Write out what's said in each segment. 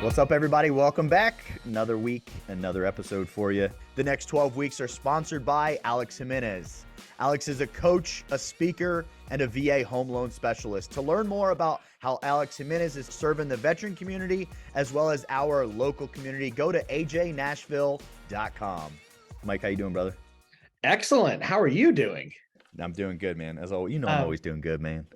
What's up, everybody? Welcome back. Another week, another episode for you. The next 12 weeks are sponsored by Alex Jimenez. Alex is a coach, a speaker, and a VA home loan specialist. To learn more about how Alex Jimenez is serving the veteran community as well as our local community, go to ajnashville.com. Mike, how you doing, brother? Excellent. How are you doing? I'm doing good, man. As always, I'm always doing good, man.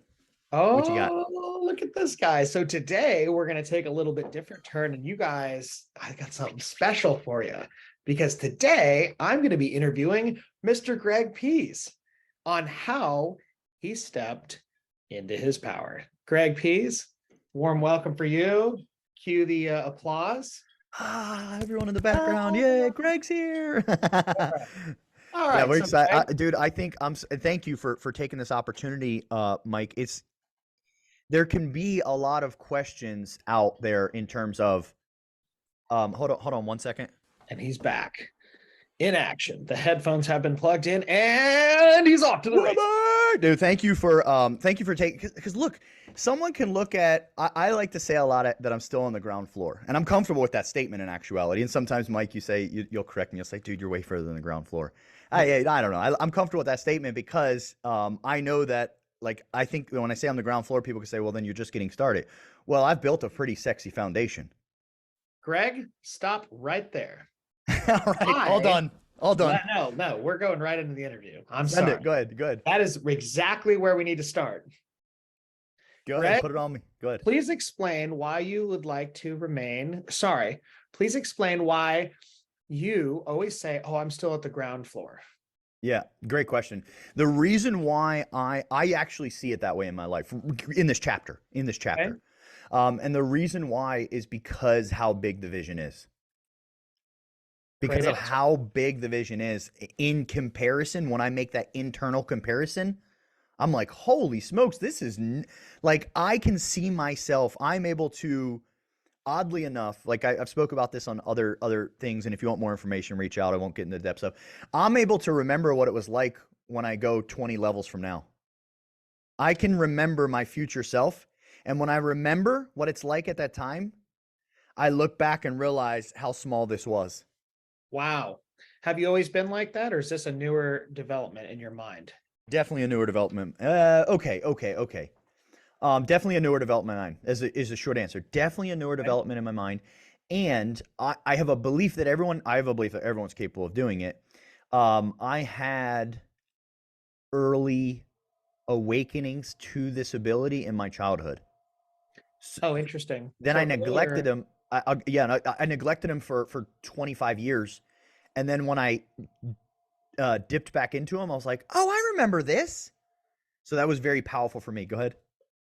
What you got? Look at this guy. So today we're going to take a little bit different turn, and you guys, I got something special for you because today I'm going to be interviewing Mr. Greg Pihs on how he stepped into his power. Greg Pihs, warm welcome for you. Cue the applause. Everyone in the background. Yeah, Greg's here. All right. Yeah, we're so excited. Dude, I think thank you for taking this opportunity, Mike. There can be a lot of questions out there in terms of hold on 1 second. And he's back in action. The headphones have been plugged in and he's off to the race. Dude, thank you for taking, because look, someone can look at, I like to say a lot that I'm still on the ground floor, and I'm comfortable with that statement in actuality. And sometimes, Mike, you say, you'll correct me, you'll say, dude, you're way further than the ground floor. I don't know. I'm comfortable with that statement because I know that, like, I think when I say on the ground floor, people can say, well, then you're just getting started. Well, I've built a pretty sexy foundation. Greg, stop right there. All right, all done. No, we're going right into the interview. I'm Send sorry. it. Good. That is exactly where we need to start. Go Greg, ahead, put it on me. Good. Please explain why you would like to please explain why you always say, oh, I'm still at the ground floor. Yeah, great question. The reason why I actually see it that way in my life, in this chapter, Okay. And the reason why is because how big the vision is. Because of how big the vision is in comparison, when I make that internal comparison, I'm like, holy smokes, this is like, I can see myself. I'm able to, oddly enough, like I've spoke about this on other things, and if you want more information, reach out. I won't get into the depths of. I'm able to remember what it was like when I go 20 levels from now. I can remember my future self, and when I remember what it's like at that time, I look back and realize how small this was. Wow. Have you always been like that, or is this a newer development in your mind? Definitely a newer development. Okay. Definitely a newer development is a short answer. Definitely a newer development in my mind. And I have a belief that everyone's capable of doing it. I had early awakenings to this ability in my childhood. Oh, interesting. Then I neglected him. I neglected him for 25 years. And then when I dipped back into him, I was like, oh, I remember this. So that was very powerful for me. Go ahead.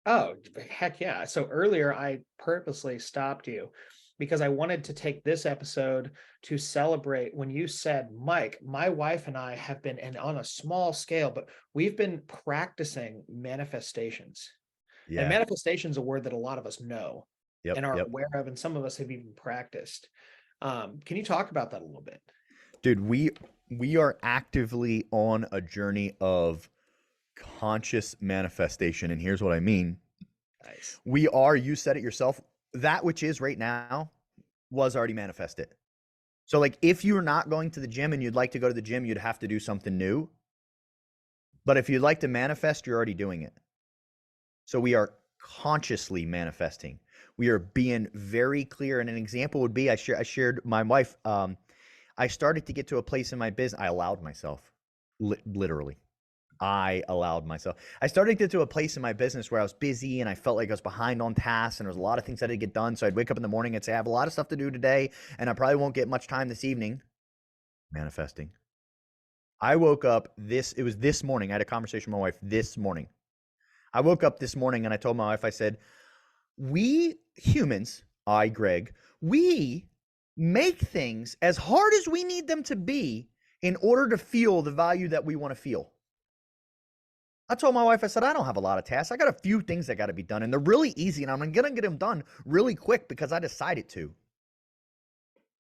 Oh, heck yeah. So earlier I purposely stopped you because I wanted to take this episode to celebrate when you said, Mike, my wife and I have been, and on a small scale, but we've been practicing manifestations. Yeah. And manifestation is a word that a lot of us know and are Yep. aware of, and some of us have even practiced. Can you talk about that a little bit? Dude, we are actively on a journey of conscious manifestation, and here's what I mean. Nice. You said it yourself, that which is right now was already manifested. So, like, if you're not going to the gym and you'd like to go to the gym, you'd have to do something new. But if you'd like to manifest, you're already doing it. So we are consciously manifesting. We are being very clear. And an example would be, I shared my wife. I started to get to a place in my business. I allowed myself, literally. I started to get to a place in my business where I was busy and I felt like I was behind on tasks and there was a lot of things I had to get done. So I'd wake up in the morning and say, I have a lot of stuff to do today and I probably won't get much time this evening. Manifesting. I woke up it was this morning. I had a conversation with my wife this morning. I woke up this morning and I told my wife, I said, we humans, Greg, we make things as hard as we need them to be in order to feel the value that we want to feel. I told my wife, I said, I don't have a lot of tasks. I got a few things that got to be done, and they're really easy, and I'm going to get them done really quick because I decided to.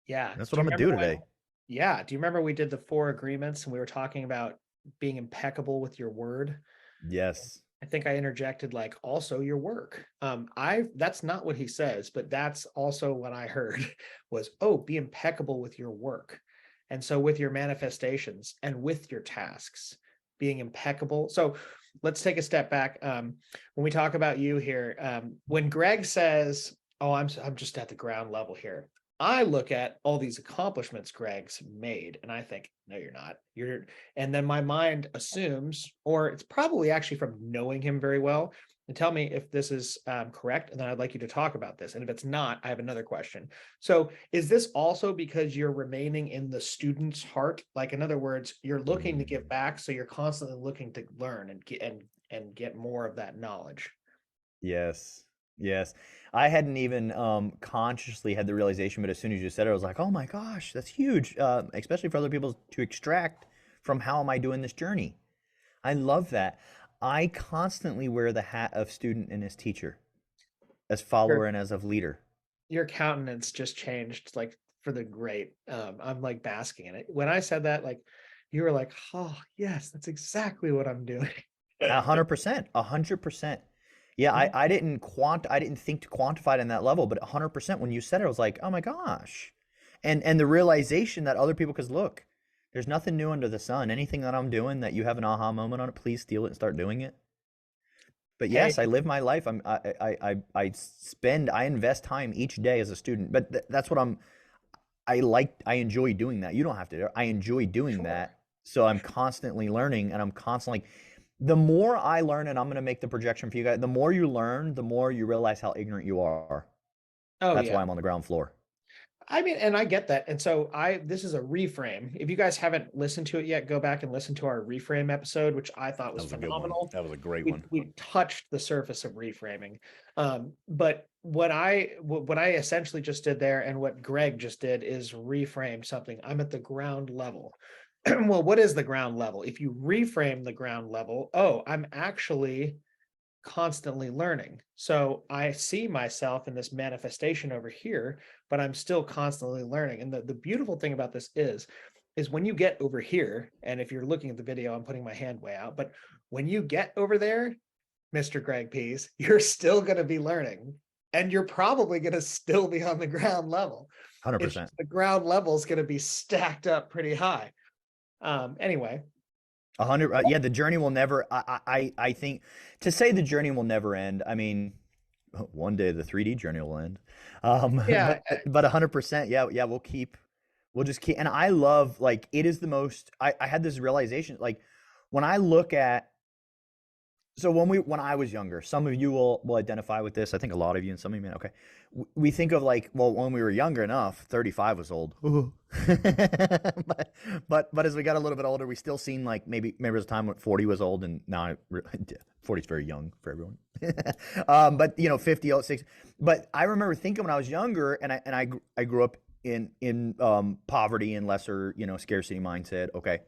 Yeah. That's what I'm going to do today. Yeah. Do you remember we did the 4 agreements and we were talking about being impeccable with your word? Yes. I think I interjected like also your work. That's not what he says, but that's also what I heard was, oh, be impeccable with your work. And so with your manifestations and with your tasks, being impeccable. So let's take a step back. When we talk about you here, when Greg says, oh, I'm just at the ground level here. I look at all these accomplishments Greg's made, and I think, no, you're not. And then my mind assumes, or it's probably actually from knowing him very well. And tell me if this is correct, and then I'd like you to talk about this. And if it's not, I have another question. So, is this also because you're remaining in the student's heart? Like, in other words, you're looking to give back, so you're constantly looking to learn and get more of that knowledge. Yes. Yes. I hadn't even consciously had the realization, but as soon as you said it, I was like, oh my gosh, that's huge. Especially for other people to extract from how am I doing this journey. I love that. I constantly wear the hat of student and as teacher, as follower Your and as of leader. your countenance just changed like for the great. I'm like basking in it. When I said that, like you were like, oh yes, that's exactly what I'm doing. 100%, 100%. Yeah, Yeah. I didn't think to quantify it in that level, but 100% when you said it, I was like, oh my gosh. And the realization that other people, because look, there's nothing new under the sun. Anything that I'm doing that you have an aha moment on it, please steal it and start doing it. But Hey, yes, I live my life. I invest time each day as a student. But that's what I enjoy doing that. You don't have to. I enjoy doing sure. that. So I'm constantly learning, and I'm constantly, the more I learn, and I'm going to make the projection for you guys, the more you learn, the more you realize how ignorant you are. Oh That's yeah. why I'm on the ground floor. I mean, and I get that. And so this is a reframe. If you guys haven't listened to it yet, go back and listen to our reframe episode, which I thought That was was a good one. phenomenal. That was a great We one. we touched the surface of reframing. But what I essentially just did there and what Greg just did is reframe something. I'm at the ground level. Well, what is the ground level? If you reframe the ground level, oh, I'm actually constantly learning. So I see myself in this manifestation over here, but I'm still constantly learning. And the beautiful thing about this is when you get over here, and if you're looking at the video, I'm putting my hand way out, but when you get over there, Mr. Greg Pihs, you're still going to be learning. And you're probably going to still be on the ground level. It's 100%. just the ground level is going to be stacked up pretty high. Anyway, 100. Yeah, the journey will never. I think to say the journey will never end. I mean, one day the 3D journey will end. yeah, But 100%. Yeah, yeah. We'll just keep. And I love, like, it is the most. I had this realization, like, when I look at. So when I was younger, some of you will identify with this. I think a lot of you, and some of you, may, okay. We think of, like, well, when we were younger enough, 35 was old. But as we got a little bit older, we still seen, like, maybe there's a time when 40 was old, and now 40 is very young for everyone. But 50, 60. But I remember thinking when I was younger, and I grew up in poverty and lesser, scarcity mindset. Okay.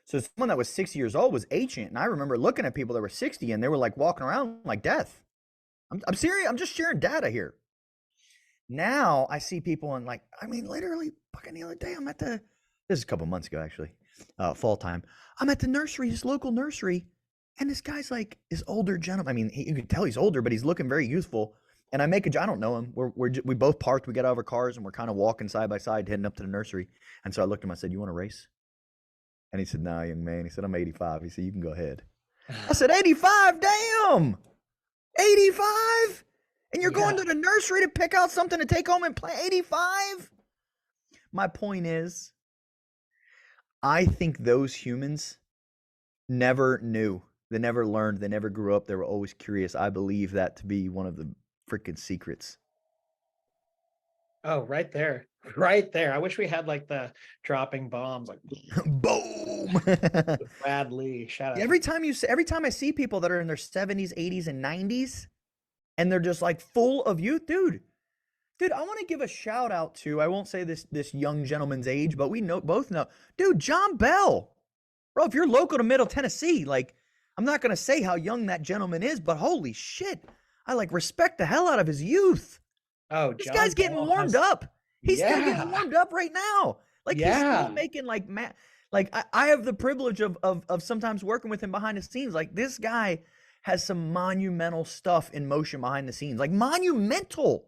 So someone that was 60 years old was ancient. And I remember looking at people that were 60 and they were like walking around like death. I'm serious. I'm just sharing data here. Now I see people and, like, I mean, literally fucking the other day, this is a couple months ago, actually, fall time. I'm at the nursery, this local nursery. And this guy's like this older gentleman. I mean, you can tell he's older, but he's looking very youthful. And I don't know him. We both parked. We got out of our cars and we're kind of walking side by side, heading up to the nursery. And so I looked at him. I said, "You want to race?" And he said, "Nah, young man." He said, "I'm 85." He said, "You can go ahead." I said, 85? Damn! 85? And you're going yeah. to the nursery to pick out something to take home and play? 85? My point is, I think those humans never knew. They never learned. They never grew up. They were always curious. I believe that to be one of the freaking secrets. Oh, right there. Right there. I wish we had like the dropping bombs, like Boom! Brad Lee. Shout out to Every time I see people that are in their 70s, 80s, and 90s, and they're just like full of youth, dude. Dude, I want to give a shout out to, I won't say this young gentleman's age, but we both know, dude, John Bell. Bro, if you're local to Middle Tennessee, like, I'm not gonna say how young that gentleman is, but holy shit, I, like, respect the hell out of his youth. Oh, This John guy's getting Bell warmed has up. He's still getting yeah. warmed up right now. Like, he's still Yeah. making, like, like, I have the privilege of sometimes working with him behind the scenes. Like, this guy has some monumental stuff in motion behind the scenes, like monumental.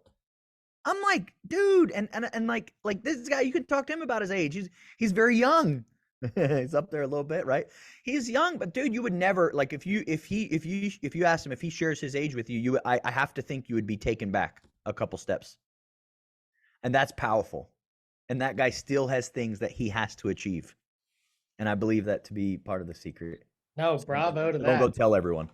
I'm like, dude, and like this guy, you could talk to him about his age. He's very young. He's up there a little bit, right? He's young, but dude, you would never like if you asked him if he shares his age with you, I have to think you would be taken back a couple steps. And that's powerful. And that guy still has things that he has to achieve. And I believe that to be part of the secret. No, bravo to Don't go that. tell everyone.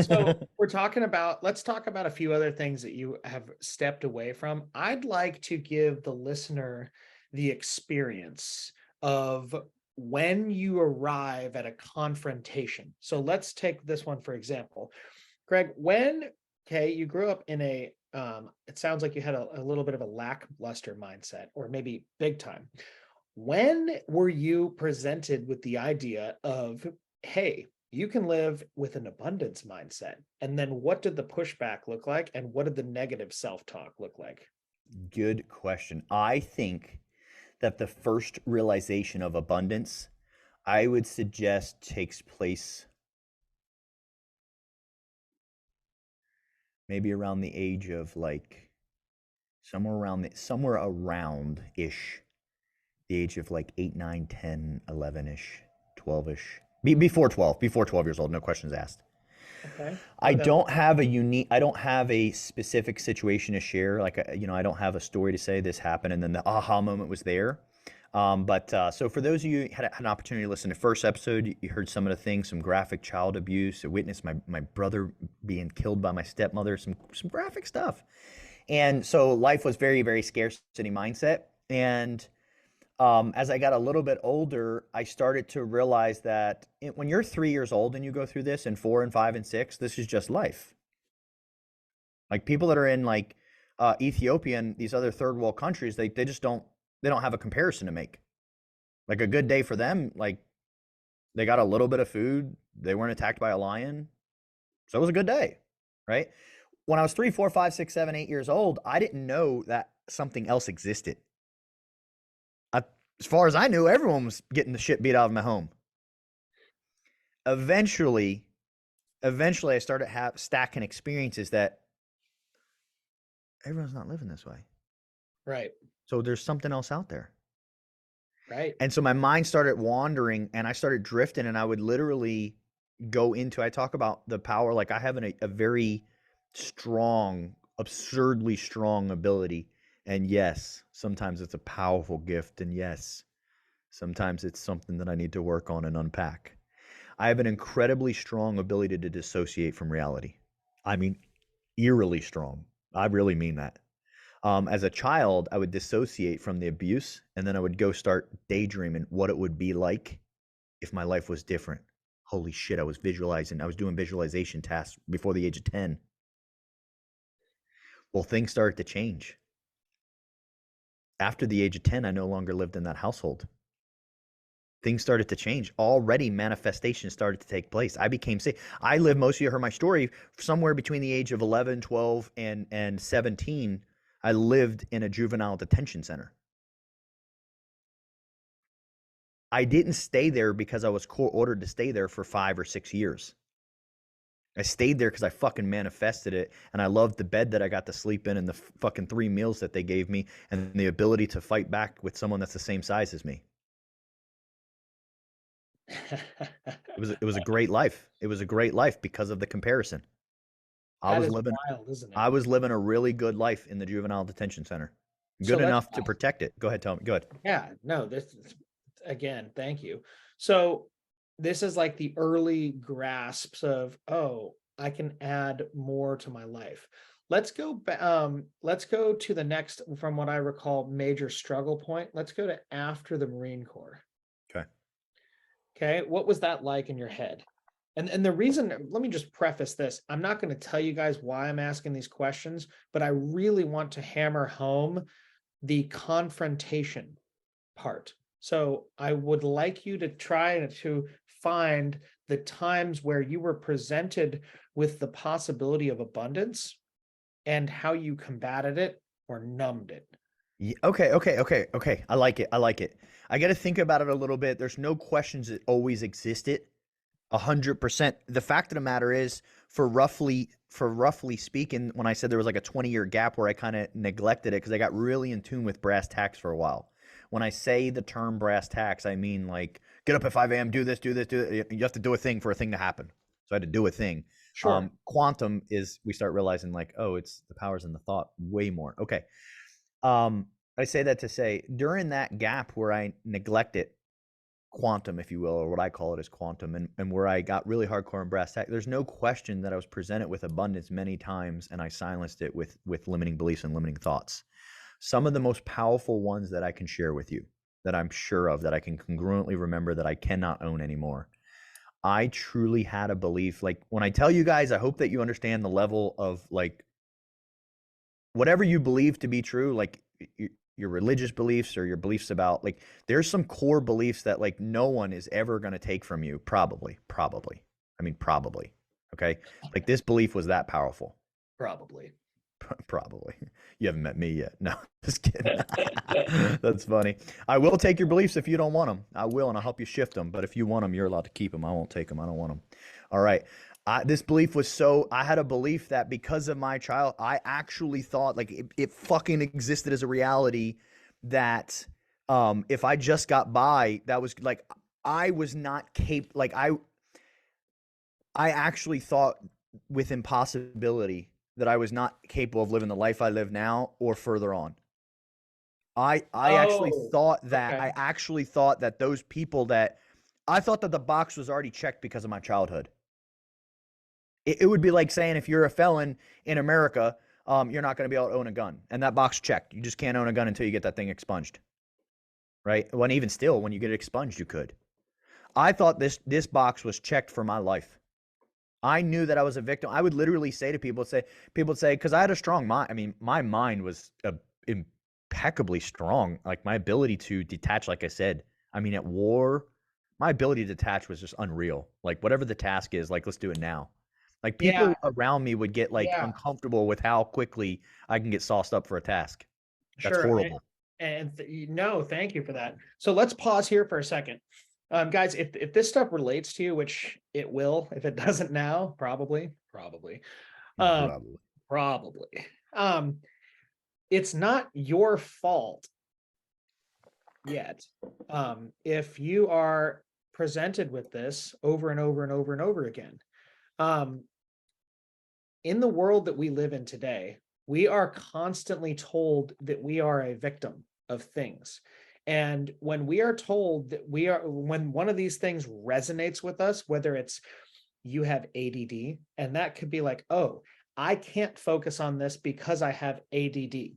So let's talk about a few other things that you have stepped away from. I'd like to give the listener the experience of when you arrive at a confrontation. So let's take this one for example. Greg, okay, you grew up in a it sounds like you had a little bit of a lackluster mindset, or maybe big time. When were you presented with the idea of, hey, you can live with an abundance mindset? And then what did the pushback look like? And what did the negative self-talk look like? Good question. I think that the first realization of abundance, I would suggest, takes place maybe around the age of like somewhere around ish the age of like 8, 9, 10, 11-ish, 12-ish. Before 12 years old, no questions asked. Okay. I don't have a specific situation to share. Like, I don't have a story to say this happened and then the aha moment was there. So for those of you who had an opportunity to listen to the first episode, you heard some of the things, some graphic child abuse. I witnessed my brother being killed by my stepmother, some graphic stuff. And so life was very, very scarcity mindset. And as I got a little bit older, I started to realize that when you're 3 years old and you go through this, and 4 and 5 and 6, this is just life. Like people that are in like Ethiopia and these other third world countries, they just don't have a comparison to make. Like a good day for them, like they got a little bit of food, they weren't attacked by a lion, so it was a good day, right? When I was 3, 4, 5, 6, 7, 8 years old, I didn't know that something else existed. As far as I knew, everyone was getting the shit beat out of my home. Eventually, I started stacking experiences that everyone's not living this way. Right. So there's something else out there. Right. And so my mind started wandering and I started drifting, and I would literally go into, I talk about the power, like I have a very strong, absurdly strong ability. And yes, sometimes it's a powerful gift. And yes, sometimes it's something that I need to work on and unpack. I have an incredibly strong ability to dissociate from reality. I mean, eerily strong. I really mean that. As a child, I would dissociate from the abuse, and then I would go start daydreaming what it would be like if my life was different. Holy shit, I was doing visualization tasks before the age of 10. Well, things started to change. After the age of 10, I no longer lived in that household. Things started to change. Already manifestations started to take place. I became sick. I lived, most of you heard my story, somewhere between the age of 11, 12, and 17, I lived in a juvenile detention center. I didn't stay there because I was court ordered to stay there for 5 or 6 years. I stayed there because I fucking manifested it, and I loved the bed that I got to sleep in and the fucking 3 meals that they gave me and the ability to fight back with someone that's the same size as me. It was a great life. It was a great life because of the comparison. I was wild, isn't it? I was living a really good life in the juvenile detention center. Good enough to protect it. Go ahead, tell me. Go ahead. Yeah, no, this is, again, thank you. So this is like the early grasps of, oh, I can add more to my life. Let's go to the next, from what I recall, major struggle point. Let's go to after the Marine Corps. Okay. What was that like in your head? And the reason, let me just preface this. I'm not going to tell you guys why I'm asking these questions, but I really want to hammer home the confrontation part. So I would like you to try to find the times where you were presented with the possibility of abundance and how you combated it or numbed it. Yeah, okay. I like it. I got to think about it a little bit. There's no questions that always existed. 100%. The fact of the matter is, for roughly speaking, when I said there was like a 20-year gap where I kind of neglected it because I got really in tune with brass tacks for a while. When I say the term brass tacks, I mean like get up at 5 a.m., do this, do this, do this. You have to do a thing for a thing to happen. So I had to do a thing. Sure. Quantum is we start realizing like, oh, it's the powers in the thought way more. Okay. I say that to say during that gap where I neglected quantum, if you will, or what I call it is quantum, and where I got really hardcore in brass tack, there's no question that I was presented with abundance many times and I silenced it with limiting beliefs and limiting thoughts. Some of the most powerful ones that I can share with you, that I'm sure of, that I can congruently remember that I cannot own anymore. I truly had a belief. Like when I tell you guys, I hope that you understand the level of like whatever you believe to be true, like your religious beliefs or your beliefs about like there's some core beliefs that like no one is ever going to take from you. Probably. I mean, probably. Okay. Like this belief was that powerful. Probably. Probably. You haven't met me yet. No, just kidding. That's funny. I will take your beliefs if you don't want them. I will, and I'll help you shift them. But if you want them, you're allowed to keep them. I won't take them. I don't want them. All right. This belief was I had a belief that because of my child, I actually thought like it fucking existed as a reality that if I just got by, that was like, I was not capable. Like I actually thought with impossibility that I was not capable of living the life I live now or further on. I actually Oh, thought that okay. those people that I thought that the box was already checked because of my childhood. It would be like saying if you're a felon in America, you're not going to be able to own a gun, and that box checked. You just can't own a gun until you get that thing expunged, right? When even still, when you get it expunged, you could. I thought this box was checked for my life. I knew that I was a victim. I would literally say to people, because I had a strong mind. I mean, my mind was impeccably strong. Like my ability to detach, like I said, I mean, at war, my ability to detach was just unreal. Like whatever the task is, like let's do it now. Like Yeah, people around me would get like yeah, uncomfortable with how quickly I can get sauced up for a task. That's sure. horrible. No, thank you for that. So let's pause here for a second. Guys, if this stuff relates to you, which it will, if it doesn't now, probably, um, Probably. probably. Um, it's not your fault yet. If you are presented with this over and over and over and over again. Um, in the world that we live in today, we are constantly told that we are a victim of things. And when we are told that when one of these things resonates with us, whether it's you have ADD, and that could be like, oh, I can't focus on this because I have ADD.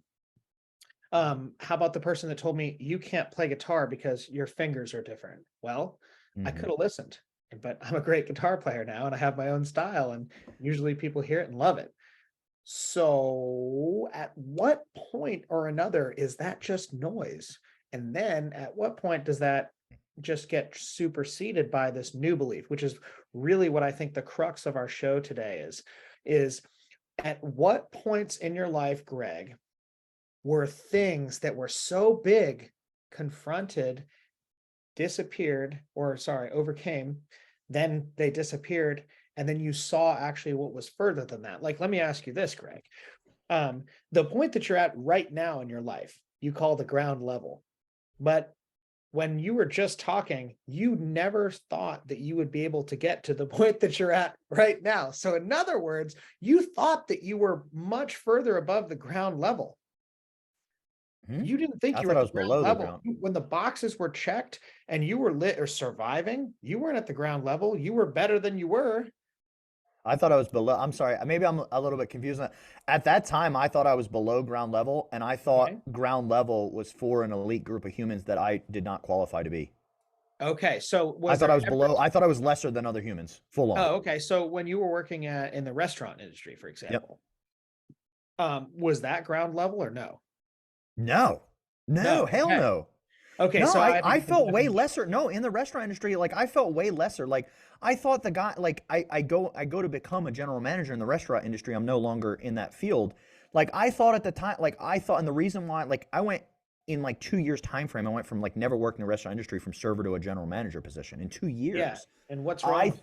How about the person that told me you can't play guitar because your fingers are different? Well, I Mm-hmm. could have listened, but I'm a great guitar player now and I have my own style, and usually people hear it and love it. So, at what point or another is that just noise? And then at what point does that just get superseded by this new belief, which is really what I think the crux of our show today is at what points in your life, Greg, were things that were so big confronted, disappeared, or sorry, overcame, then they disappeared, and then you saw actually what was further than that. Like, let me ask you this, Greg. The point that you're at right now in your life, you call the ground level. But when you were just talking, you never thought that you would be able to get to the point that you're at right now. So, in other words, you thought that you were much further above the ground level. Hmm. You didn't think I you were thought at I the was ground below the level. ground. When the boxes were checked and you were lit or surviving, you weren't at the ground level. You were better than you were. I thought I was below. I'm sorry. Maybe I'm a little bit confused. At that time, I thought I was below ground level, and I thought Okay. ground level was for an elite group of humans that I did not qualify to be. Okay. So I was thought I there was ever, below. I thought I was lesser than other humans, full on. oh, okay. So when you were working in the restaurant industry, for Yep. example, was that ground level or no? No, no, No. hell Okay. no. Okay. No, So I I had to I get the felt way definition. lesser. No, in the restaurant industry, like I felt way lesser. Like I thought the guy, like I go to become a general manager in the restaurant industry. I'm no longer in that field. Like I thought at the time, like I thought, and the reason why, like I went in like 2 years time frame. I went from like never worked in the restaurant industry from server to a general manager position in two Yeah. years. And what's wrong I with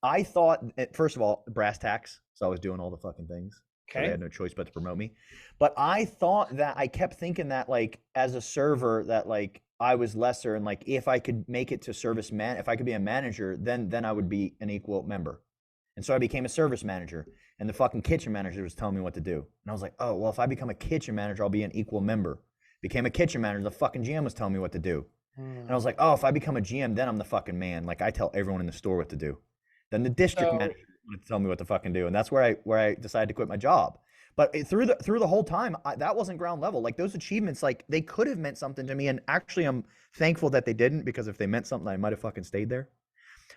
I thought, first of all, brass tacks. So I was doing all the fucking things. So they Okay. had no choice but to promote me. But I thought that I kept thinking that like as a server that like I was lesser and like if I could make it to service man, if I could be a manager, then I would be an equal member. And so I became a service manager and the fucking kitchen manager was telling me what to do. And I was like, oh, well, if I become a kitchen manager, I'll be an equal member. Became a kitchen manager, the fucking GM was telling me what to do. And I was like, oh, if I become a GM, then I'm the fucking man. Like I tell everyone in the store what to do. Then the district So manager wanted to tell me what to fucking do, and that's where I decided to quit my job. But through the whole time, that wasn't ground level. Like those achievements, like they could have meant something to me, and actually, I'm thankful that they didn't because if they meant something, I might have fucking stayed there.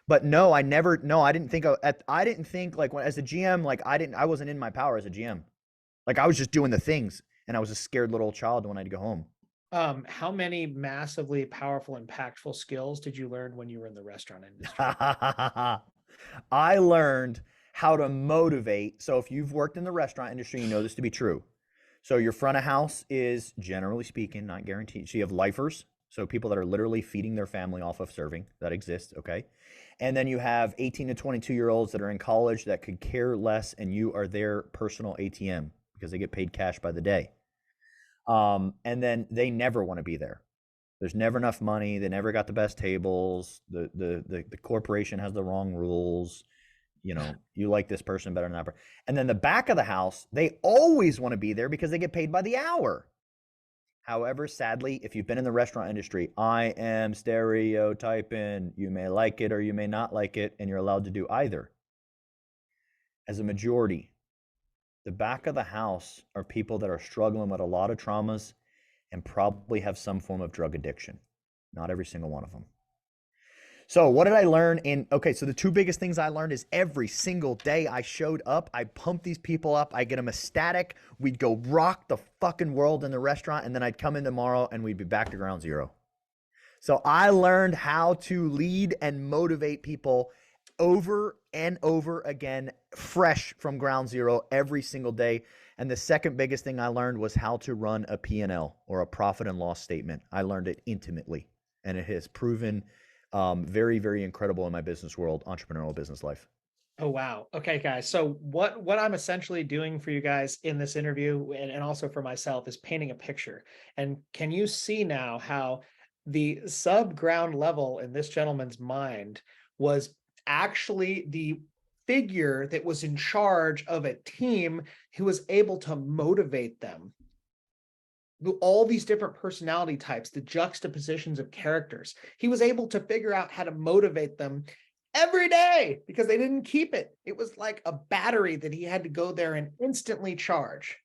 But no, I never. No, I didn't think. I didn't think like when as a GM, like I wasn't in my power as a GM. Like I was just doing the things, and I was a scared little child when I'd go home. how many massively powerful, impactful skills did you learn when you were in the restaurant industry? I learned how to motivate. So if you've worked in the restaurant industry, you know this to be true. So your front of house is generally speaking, not guaranteed. So you have lifers, so people that are literally feeding their family off of serving that exists, okay? And then you have 18 to 22-year-olds that are in college that could care less and you are their personal ATM because they get paid cash by the day. And then they never want to be there. There's never enough money. They never got the best tables. The corporation has the wrong rules. You know, you like this person better than that person. And then the back of the house, they always want to be there because they get paid by the hour. However, sadly, if you've been in the restaurant industry, I am stereotyping. You may like it or you may not like it, and you're allowed to do either. As a majority, the back of the house are people that are struggling with a lot of traumas and probably have some form of drug addiction. Not every single one of them. So what did I learn in, okay, so the two biggest things I learned is every single day I showed up, I pumped these people up, I get them ecstatic, we'd go rock the fucking world in the restaurant, and then I'd come in tomorrow and we'd be back to ground zero. So I learned how to lead and motivate people over and over again, fresh from ground zero every single day. And the second biggest thing I learned was how to run a P&L or a profit and loss statement. I learned it intimately, and it has proven very, very incredible in my business world, entrepreneurial business life. Oh wow. Okay, guys. So what I'm essentially doing for you guys in this interview and also for myself is painting a picture. And can you see now how the sub-ground level in this gentleman's mind was actually the figure that was in charge of a team who was able to motivate them, all these different personality types, the juxtapositions of characters. He was able to figure out how to motivate them every day because they didn't keep it. It was like a battery that he had to go there and instantly charge.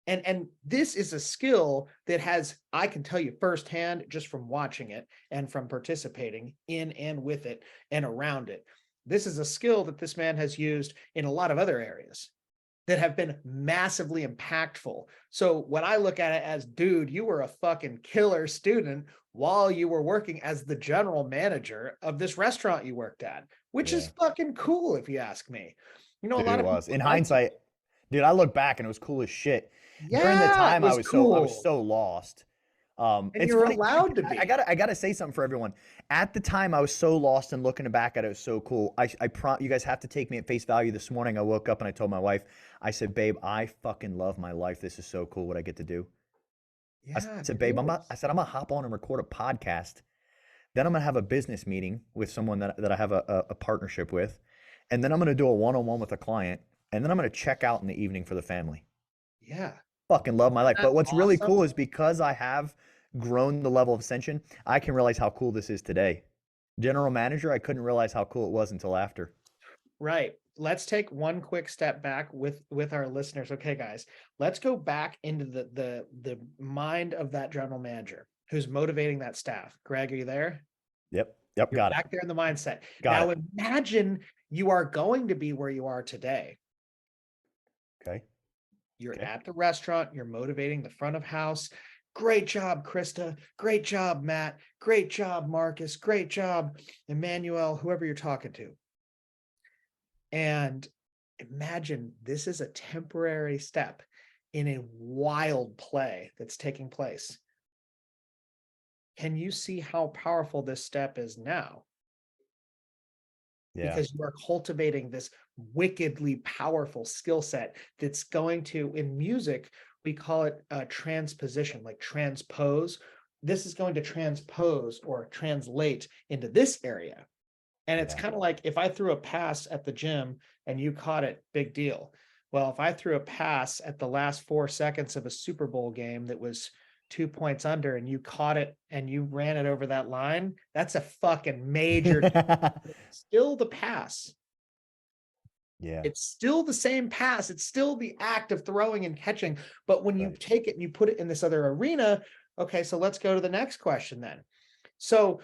And this is a skill that has, I can tell you firsthand, just from watching it and from participating in and with it and around it. This is a skill that this man has used in a lot of other areas that have been massively impactful. So when I look at it as, dude, you were a fucking killer student while you were working as the general manager of this restaurant you worked at, which is Yeah, fucking cool if you ask me. You know, a dude, lot it of was. people In like to, hindsight, dude, I look back and it was cool as shit. During the yeah, it time was I was cool. so lost. And It's you're funny, dude, allowed to be. I gotta say something for everyone. At the time, I was so lost, and looking back at it, it was so cool. You guys have to take me at face value. This morning, I woke up and I told my wife, I said, "Babe, I fucking love my life. This is so cool. What I get to do." I Yeah, said, it "Babe, is. I'm gonna hop on and record a podcast. Then I'm gonna have a business meeting with someone that I have a partnership with, and then I'm gonna do a one-on-one with a client, and then I'm gonna check out in the evening for the family." Yeah. Fucking love my Isn't life. that But what's really awesome? cool is because I have grown the level of ascension, I can realize how cool this is today. General manager, I couldn't realize how cool it was until after. Right. Let's take one quick step back with our listeners. Okay, guys, let's go back into the mind of that general manager who's motivating that staff. Greg, are you there? Yep. Yep. You're Got it. back there in the mindset. Got Now it. imagine you are going to be where you are today. Okay. You're Okay. at the restaurant, you're motivating the front of house. Great job, Krista. Great job, Matt. Great job, Marcus. Great job, Emmanuel, whoever you're talking to. And imagine this is a temporary step in a wild play that's taking place. Can you see how powerful this step is now? Yeah. because you are cultivating this wickedly powerful skill set that's going to, in music, we call it transposition, like transpose. This is going to transpose or translate into this area. And it's Yeah. kind of like if I threw a pass at the gym and you caught it, big deal. Well, if I threw a pass at the last 4 seconds of a Super Bowl game that was 2 points under and you caught it and you ran it over that line, that's a fucking major. Still the pass. Yeah. It's still the same pass. It's still the act of throwing and catching. But when you Right. take it and you put it in this other arena, okay, so let's go to the next question then. So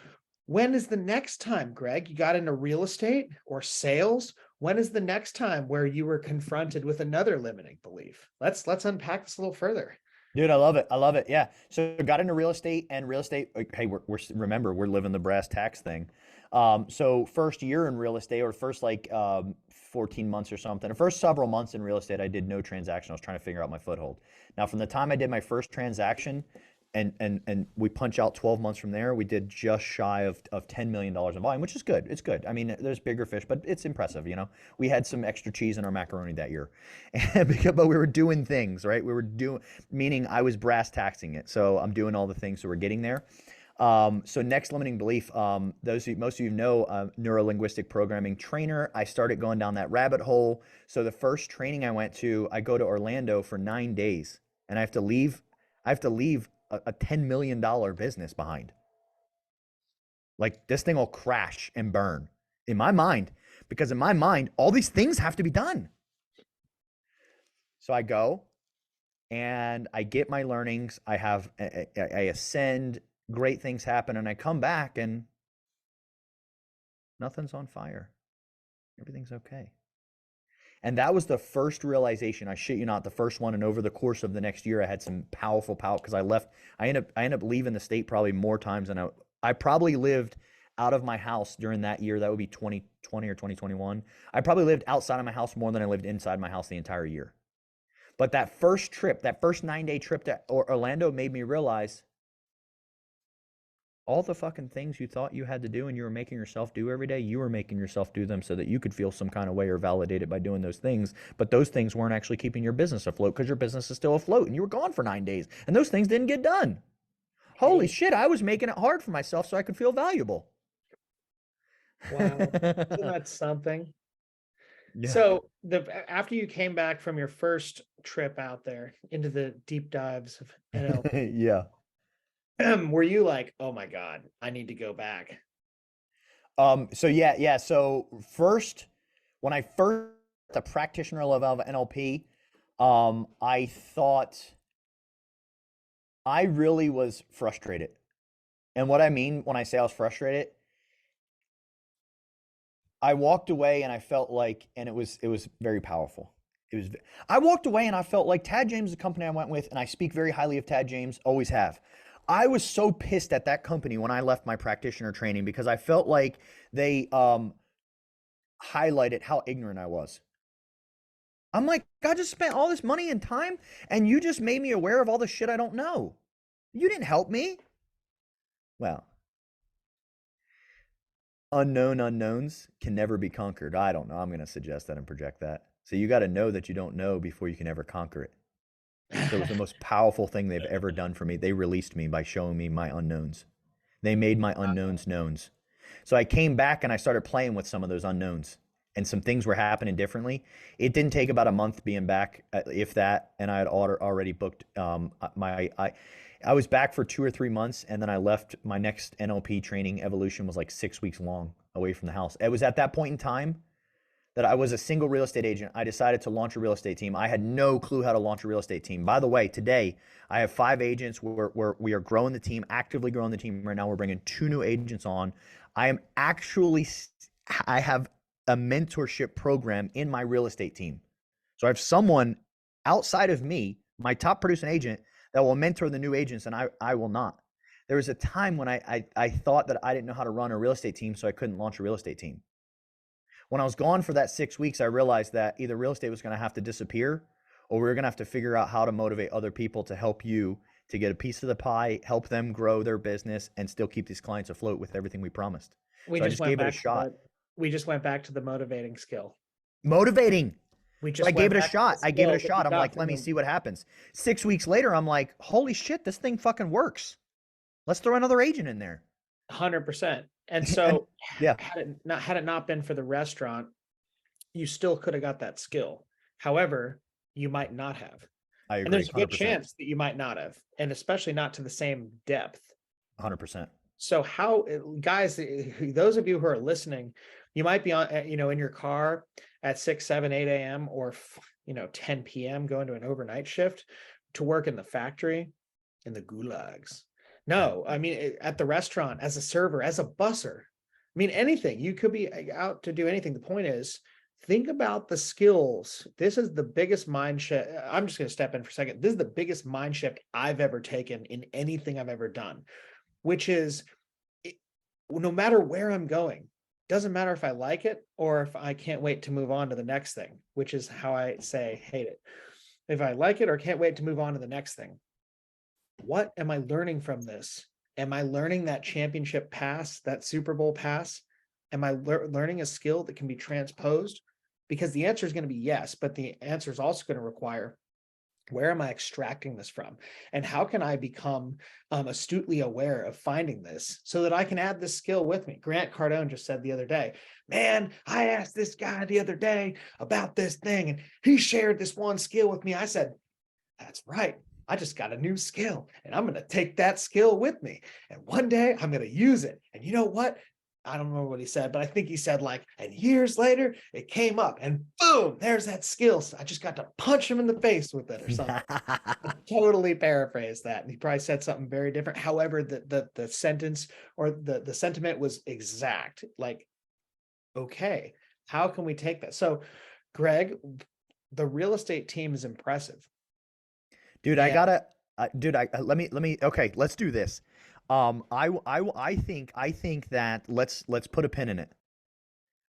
when is the next time, Greg, you got into real estate or sales? When is the next time where you were confronted with another limiting belief? Let's unpack this a little further. Dude, I love it. I love it. Yeah. So I got into real estate and real estate. Hey, remember, we're living the brass tacks thing. So first year in real estate or first 14 months or something, the first several months in real estate, I did no transaction. I was trying to figure out my foothold. Now, from the time I did my first transaction and we punch out 12 months from there, we did just shy of $10 million in volume, which is good. It's good. I mean, there's bigger fish, but it's impressive. We had some extra cheese in our macaroni that year, but we were doing things, right? We were doing, meaning I was brass taxing it. So I'm doing all the things. So we're getting there. So next limiting belief, most of you know, neuro-linguistic programming trainer. I started going down that rabbit hole. So the first training I went to, I go to Orlando for 9 days and I have to leave a $10 million business behind. Like this thing will crash and burn in my mind, because in my mind, all these things have to be done. So I go and I get my learnings. I ascend, great things happen, and I come back and nothing's on fire. Everything's okay. And that was the first realization. I shit you not, the first one. And over the course of the next year, I had some powerful power because I ended up leaving the state probably more times than I probably lived out of my house during that year. That would be 2020 or 2021. I probably lived outside of my house more than I lived inside my house the entire year. But that first trip, that first 9-day trip to Orlando made me realize all the fucking things you thought you had to do and you were making yourself do every day, you were making yourself do them so that you could feel some kind of way or validate it by doing those things. But those things weren't actually keeping your business afloat because your business is still afloat and you were gone for 9 days and those things didn't get done. Holy shit, I was making it hard for myself so I could feel valuable. Wow. Isn't that something? Yeah. So after you came back from your first trip out there into the deep dives of NLP, Yeah. were you like, oh my God, I need to go back? So yeah. So first, when I first the practitioner level of NLP, I thought I really was frustrated. And what I mean when I say I was frustrated, I walked away and I felt like, and it was very powerful. I walked away and I felt like Tad James is the company I went with, and I speak very highly of Tad James, always have. I was so pissed at that company when I left my practitioner training because I felt like they highlighted how ignorant I was. I'm like, I just spent all this money and time, and you just made me aware of all the shit I don't know. You didn't help me. Well, unknown unknowns can never be conquered. I don't know. I'm going to suggest that and project that. So you got to know that you don't know before you can ever conquer it. So it was the most powerful thing they've ever done for me. They released me by showing me my unknowns. They made my unknowns knowns. So I came back and I started playing with some of those unknowns, and some things were happening differently. It didn't take about a month being back, if that, and I had already booked I was back for 2 or 3 months, and then I left. My next NLP training evolution was like 6 weeks long away from the house. It was at that point in time that I was a single real estate agent. I decided to launch a real estate team. I had no clue how to launch a real estate team. By the way, today I have 5 agents. We are growing the team, actively growing the team right now. We're bringing 2 new agents on. I have a mentorship program in my real estate team. So I have someone outside of me, my top producing agent, that will mentor the new agents, and I will not. There was a time when I thought that I didn't know how to run a real estate team, so I couldn't launch a real estate team. When I was gone for that 6 weeks, I realized that either real estate was going to have to disappear, or we were going to have to figure out how to motivate other people to help you to get a piece of the pie, help them grow their business, and still keep these clients afloat with everything we promised. So I just gave it a shot. We just went back to the motivating skill. Motivating. We I just gave went it a back to shot. the I gave it a skill that shot. we I'm got like, from let me the- see what happens. 6 weeks later, I'm like, holy shit, this thing fucking works. Let's throw another agent in there. 100%. And And so yeah, had it not been for the restaurant, you still could have got that skill. However, you might not have. I And agree. there's a good 100%. chance that you might not have, and especially not to the same depth. 100%. So how, guys, those of you who are listening, you might be on, in your car at 6, 7, 8 a.m. or 10 p.m. going to an overnight shift to work in the factory, in the gulags. No, I mean, at the restaurant, as a server, as a busser. I mean, anything. You could be out to do anything. The point is, think about the skills. This is the biggest mind shift. I'm just going to step in for a second. This is the biggest mind shift I've ever taken in anything I've ever done, which is no matter where I'm going, doesn't matter if I like it or if I can't wait to move on to the next thing, which is how I say hate it. If I like it or can't wait to move on to the next thing, what am I learning from this? Am I learning that championship pass, that Super Bowl pass? Am I learning a skill that can be transposed? Because the answer is going to be yes, but the answer is also going to require, where am I extracting this from? And how can I become astutely aware of finding this so that I can add this skill with me? Grant Cardone just said the other day, man, I asked this guy the other day about this thing and he shared this one skill with me. I said, that's right. I just got a new skill and I'm going to take that skill with me. And one day I'm going to use it. And you know what? I don't remember what he said, but I think he said and years later it came up and boom, there's that skill. So I just got to punch him in the face with it or something. Totally paraphrase that. And he probably said something very different. However, the sentence or the sentiment was exact. Okay, how can we take that? So Greg, the real estate team is impressive. Dude, I gotta, let me, okay, let's do this. I think that let's put a pin in it.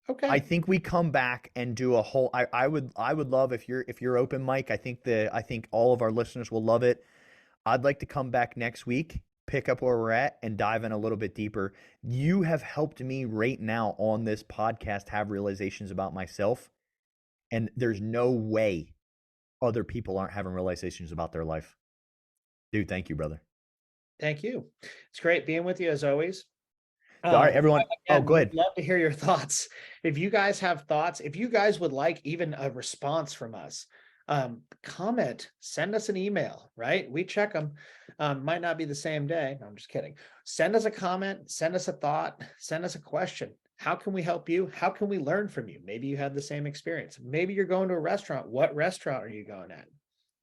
Okay. I think we come back and do a whole, I would love if you're open, Mike. I think all of our listeners will love it. I'd like to come back next week, pick up where we're at and dive in a little bit deeper. You have helped me right now on this podcast have realizations about myself. And there's no way other people aren't having realizations about their life. Dude, thank you, brother. Thank you. It's great being with you as always. All right, everyone. Again, go ahead. We'd love to hear your thoughts. If you guys have thoughts, if you guys would like even a response from us, comment, send us an email, right? We check them. Might not be the same day. No, I'm just kidding. Send us a comment, send us a thought, send us a question. How can we help you? How can we learn from you? Maybe you had the same experience. Maybe you're going to a restaurant. What restaurant are you going at?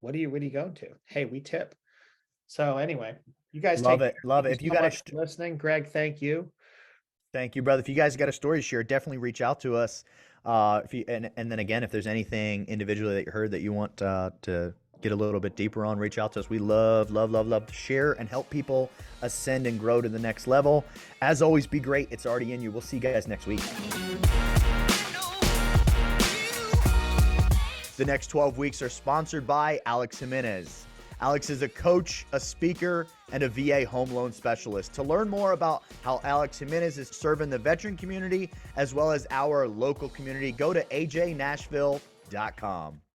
What are you going to? Hey, we tip. So anyway, you guys love it. Love it. If you got listening, Greg, thank you. Thank you, brother. If you guys got a story to share, definitely reach out to us. And then again, if there's anything individually that you heard that you want to get a little bit deeper on, reach out to us. We love to share and help people ascend and grow to the next level. As always, be great. It's already in you. We'll see you guys next week. The next 12 weeks are sponsored by Alex Jimenez. Alex is a coach, a speaker, and a VA home loan specialist. To learn more about how Alex Jimenez is serving the veteran community as well as our local community, go to ajnashville.com.